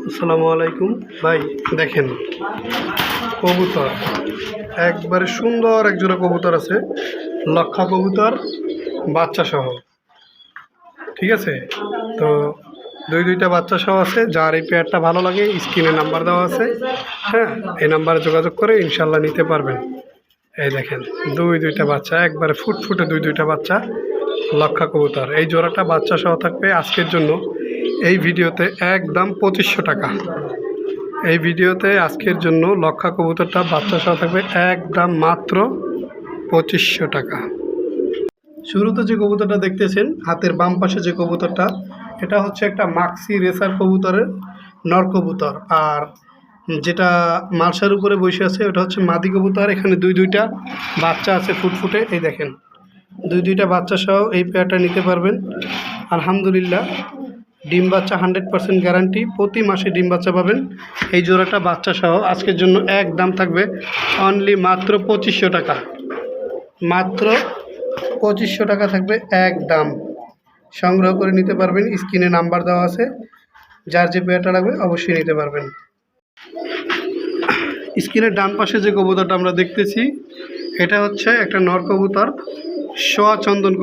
আসসালামু আলাইকুম ভাই, দেখেন কবুতর একবারে সুন্দর একজোড়া কবুতর আছে, লক্ষা কবুতর বাচ্চা সহ। ঠিক আছে, তো দুইটা বাচ্চা সহ আছে। যার এই পেয়ারটা ভালো লাগে স্ক্রিনে নাম্বার দেওয়া আছে, হ্যাঁ, এই নাম্বারে যোগাযোগ করে ইনশাল্লাহ নিতে পারবেন। এই দেখেন দুইটা বাচ্চা একবারে ফুটফুটে দুইটা বাচ্চা লক্ষা কবুতর। এই জোড়াটা বাচ্চা সহ থাকবে আজকের জন্য এই ভিডিওতে একদম 2500 টাকা। এই ভিডিওতে আজকের জন্য লক্ষা কবুতরটা বাচ্চা সহ থাকবে একদম মাত্র 2500 টাকা। শুরুতে যে কবুতরটা দেখতেছেন হাতের বাম পাশে যে কবুতরটা, এটা হচ্ছে একটা মাক্সি রেসার কবুতরের নর কবুতর। আর যেটা মালসার উপরে বসে আছে ওটা হচ্ছে মাদি কবুতর। এখানে দুইটা বাচ্চা আছে ফুটফুটে। এই দেখেন দুইটা বাচ্চা সহ এই পেয়ারটা নিতে পারবেন। আলহামদুলিল্লাহ, ডিম বাচ্চা 100% গ্যারান্টি, প্রতি মাসে ডিম বাচ্চা পাবেন। এই জোড়াটা বাচ্চা সহ আজকের জন্য একদম থাকবে অনলি মাত্র 2500 টাকা। মাত্র 2500 টাকা থাকবে একদম। সংগ্রহ করে নিতে পারবেন, স্ক্রিনে নাম্বার দেওয়া আছে। যার যে পেয়ারটা লাগবে অবশ্যই নিতে পারবেন। স্ক্রিনের ডান পাশে যে কবুতরটা আমরা দেখতেছি এটা হচ্ছে একটা নর কবুতর, সোয়া চন্দন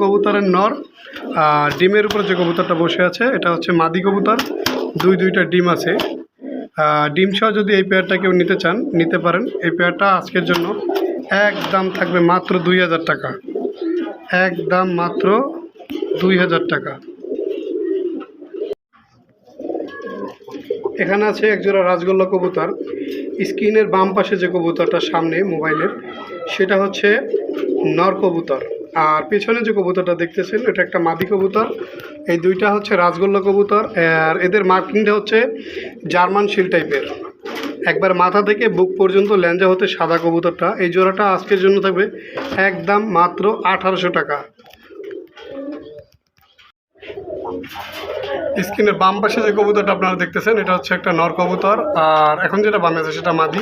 কবুতরের নর। আর ডিমের উপর যে কবুতরটা বসে আছে এটা হচ্ছে মাদি কবুতর। দুইটা ডিম আছে। ডিম সহ যদি এই পেয়ারটা কেউ নিতে চান নিতে পারেন। এই পেয়ারটা আজকের জন্য একদম থাকবে মাত্র 2000 টাকা। একদম মাত্র 2000 টাকা। এখানে আছে একজোড়া রাজগোল্লা কবুতর। স্ক্রিনের বাম পাশে যে কবুতরটা সামনে মোবাইলের সেটা হচ্ছে নর কবুতর। আর পেছনে যে কবুতরটা দেখতেছেন এটা একটা মাদি কবুতর। এই দুইটা হচ্ছে রাজগোল্লা কবুতর। আর এদের মার্কিংটা হচ্ছে জার্মান শিল টাইপের, একবার মাথা থেকে বুক পর্যন্ত ল্যাঞ্জা হতে সাদা কবুতরটা। এই জোড়াটা আজকের জন্য থাকবে একদম মাত্র 1800 টাকা। স্ক্রিনের বাম পাশে যে কবুতরটা আপনারা দেখতেছেন এটা হচ্ছে একটা নর কবুতর। আর এখন যেটা বামে আছে সেটা মাদি।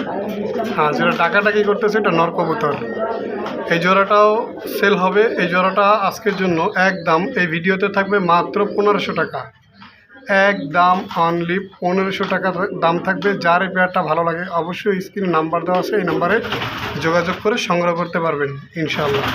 আর যেটা ডাকাডাকি করতেছে এটা নর কবুতর। এই জোড়াটাও সেল হবে। এই জোড়াটা আজকের জন্য একদম এই ভিডিওতে থাকবে মাত্র 1500 টাকা। একদম অনলি 1500 টাকা দাম থাকবে। যার এই পেয়ারটা ভালো লাগে অবশ্যই স্ক্রিনে নাম্বার দেওয়া আছে, এই নাম্বারে যোগাযোগ করে সংগ্রহ করতে পারবেন ইনশাআল্লাহ।